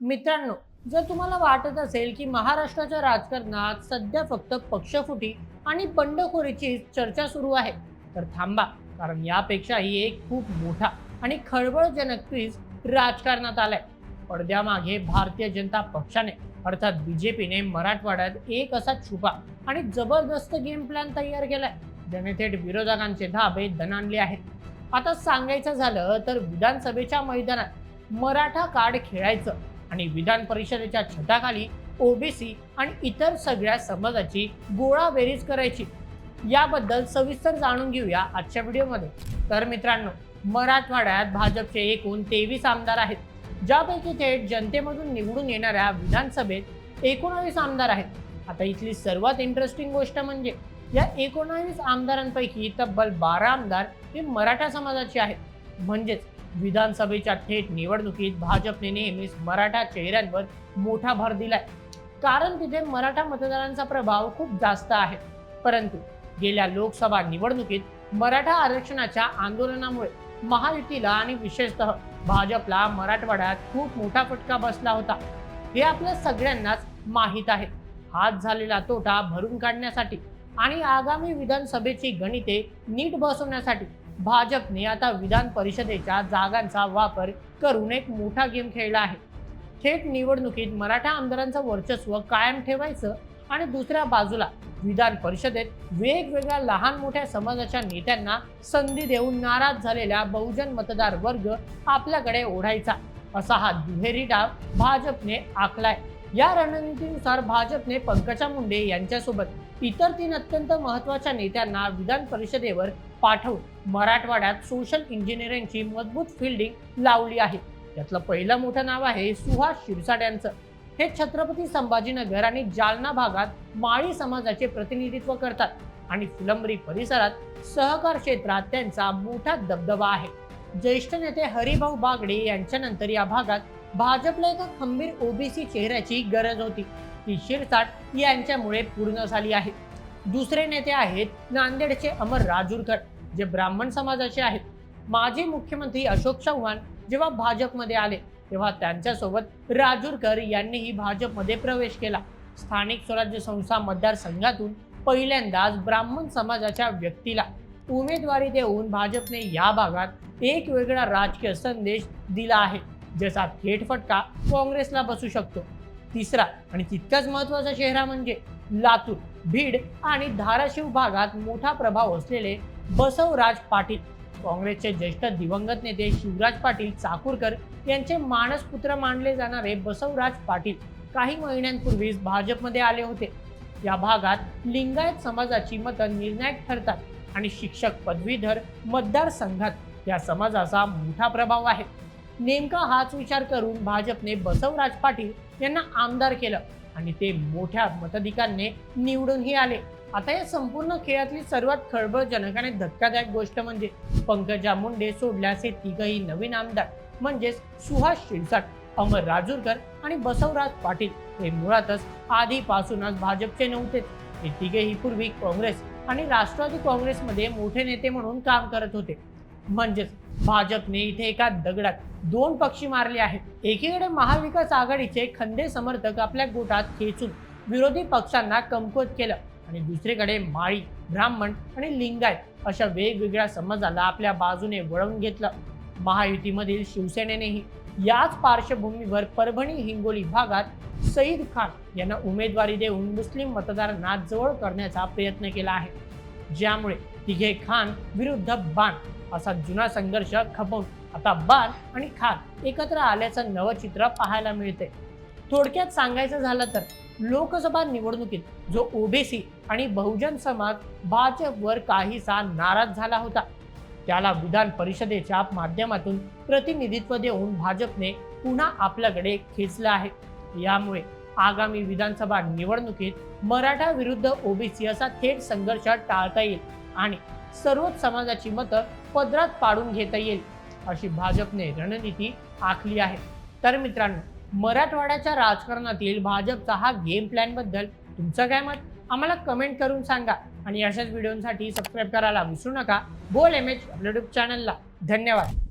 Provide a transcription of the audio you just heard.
मित्रांनो, जर तुम्हाला वाटत असेल की महाराष्ट्राच्या राजकारणात सध्या फक्त पक्षफुटी आणि बंडखोरीची चर्चा सुरू आहे, तर थांबा, कारण यापेक्षाही एक खूप मोठा आणि खळबळजनक क्विज राजकारणात आलाय. पडद्यामागे भारतीय जनता पक्षाने अर्थात बीजेपीने मराठवाड्यात एक असा छुपा आणि जबरदस्त गेम प्लॅन तयार केलाय, ज्याने थेट विरोधकांचे धाबे दणाणले आहेत. आता सांगायचं झालं तर विधानसभेच्या मैदानात मराठा कार्ड खेळायचं आणि विधान परिषदेच्या छताखाली ओबीसी आणि इतर सगळ्या समाजाची गोळाबेरीज करायची. याबद्दल सविस्तर जाणून घेऊया आजच्या व्हिडिओमध्ये. तर मित्रांनो, मराठवाड्यात भाजपचे एकूण 23 आमदार आहेत, ज्यापैकी थेट जनतेमधून निवडून येणाऱ्या विधानसभेत 19 आमदार आहेत. आता इथली सर्वात इंटरेस्टिंग गोष्ट म्हणजे या 19 आमदारांपैकी तब्बल 12 आमदार हे मराठा समाजाचे आहेत. म्हणजेच विधानसभेच्या थेट निवडणुकीत भाजपने नेहमीच मराठा चेहऱ्यांवर मोठा भर दिलाय, कारण तिथे मराठा मतदारांचा प्रभाव खूप जास्त आहे. परंतु गेल्या लोकसभा निवडणुकीत मराठा आरक्षणाच्या आंदोलनामुळे महायुतीला आणि विशेषतः भाजपला मराठवाड्यात खूप मोठा फटका बसला होता. हे आपल्या सगळ्यांनाच माहीत आहे. हात झालेला तोटा भरून काढण्यासाठी आणि आगामी विधानसभेची गणिते नीट बसवण्यासाठी भाजपने आता विधान परिषदेच्या जागांचा वापर करून एक मोठा गेम खेळला आहे. थेट निवडणुकीत मराठा आमदारांचं वर्चस्व कायम ठेवायचं आणि दुसऱ्या बाजूला विधान परिषदेत वेगवेगळ्या लहान मोठ्या समाजाच्या नेत्यांना संधी देऊन नाराज झालेला बहुजन मतदार वर्ग आपल्याकडे ओढायचा, असा हा दुहेरी डाव भाजपने आखलाय. या रणनीतीनुसार भाजपने पंकजा मुंडे यांच्यासोबत इतर 3 अत्यंत महत्त्वाच्या नेत्यांना विधान परिषदेवर पाठवून मराठवाड्यात सोशल इंजिनिअरिंगची मजबूत फिल्डिंग लावली आहे. यातलं पहिलं मोठं नाव आहे सुहास शिरसाट यांचं. हे छत्रपती संभाजीनगर आणि जालना भागात माळी समाजाचे प्रतिनिधित्व करतात आणि फुलंब्री परिसरात सहकार क्षेत्रात त्यांचा मोठा दबदबा आहे. ज्येष्ठ नेते हरिभाऊ बागडे यांच्यानंतर या भागात भाजपला एका खंबीर ओबीसी चेहऱ्याची गरज होती. ती शिरसाट यांच्यामुळे पूर्ण झाली आहे. दुसरे नेते आहेत नांदेडचे अमर राजूरकर, जे ब्राह्मण समाजाचे आहेत. माजी मुख्यमंत्री अशोक चव्हाण जेव्हा भाजपमध्ये आले तेव्हा त्यांच्यासोबत राजूरकर यांनीही भाजपमध्ये प्रवेश केला. स्थानिक स्वराज्य संस्था मतदारसंघातून पहिल्यांदाच ब्राह्मण समाजाच्या व्यक्तीला उमेदवारी देऊन भाजपने या भागात एक वेगळा राजकीय संदेश दिला आहे, ज्याचा थेट फटका काँग्रेसला बसू शकतो. तिसरा आणि तितकाच महत्त्वाचा चेहरा म्हणजे लातूर, बीड आणि धाराशिव भागात मोठा प्रभाव असलेले बसवराज पाटील. काँग्रेसचे ज्येष्ठ दिवंगत नेते शिवराज पाटील चाकूरकर यांचे मानसपुत्र मानले जाणारे बसवराज पाटील काही महिन्यांपूर्वीच भाजपमध्ये आले होते. या भागात लिंगायत समाजाची मतं निर्णायक ठरतात आणि शिक्षक पदवीधर मतदारसंघात या समाजाचा मोठा प्रभाव आहे. नेमका हाच विचार करून भाजपने बसवराज पाटील यांना आमदार केलं आणि ते मोठ्या मताधिक्याने निवडूनही आले. आता या संपूर्ण खेळातली सर्वात खळबळजनक आणि धक्कादायक गोष्ट म्हणजे पंकजा मुंडे सोडल्यास हे तिघही नवीन आमदार म्हणजेच सुहास शिरसाट, अमर राजूरकर आणि बसवराज पाटील हे मुळातच आधीपासूनच भाजपचे नव्हतेच. हे तिघेही पूर्वी काँग्रेस आणि राष्ट्रवादी काँग्रेसमध्ये मोठे नेते म्हणून काम करत होते. म्हणजेच भाजपने इथे एका दगडात 2 पक्षी मारले आहेत. एकीकडे महाविकास आघाडीचे खंदे समर्थक आपल्या गोटात खेचून विरोधी पक्षांना कमकुवत केलं आणि दुसरीकडे माळी, ब्राह्मण आणि लिंगायत अशा वेगवेगळ्या समाजाला आपल्या बाजूने वळवून घेतलं. महायुतीमधील शिवसेनेनेही याच पार्श्वभूमीवर परभणी हिंगोली भागात सईद खान यांना उमेदवारी देऊन मुस्लिम मतदारांना जवळ करण्याचा प्रयत्न केला आहे, ज्यामुळे तिघे खान विरुद्ध बाण असा जुना संघर्ष खपवून आता बाण आणि खान एकत्र आल्याचं नवं चित्र पाहायला मिळते. थोडक्यात सांगायचं झालं तर लोकसभा निवडणुकीत जो ओबीसी आणि बहुजन समाज भाजपवर काहीसा नाराज झाला होता, त्याला विधान परिषदेच्या माध्यमातून प्रतिनिधित्व देऊन भाजपने पुन्हा आपल्याकडे खेचलं आहे. यामुळे आगामी विधानसभा निवडणुकीत मराठा विरुद्ध ओबीसी असा थेट संघर्ष टाळता येईल आणि सर्वच समाजाची मतं पदरात पाडून घेता येईल, अशी भाजपने रणनीती आखली आहे. तर मित्रांनो, मराठवाड्याच्या राजकारणातील भाजपचा हा गेम प्लॅन बद्दल तुमचं काय मत आम्हाला कमेंट करून सांगा आणि अशाच व्हिडिओसाठी सबस्क्राईब करायला विसरू नका. बोल एमएच आपल्या यूट्यूब चॅनलला. धन्यवाद.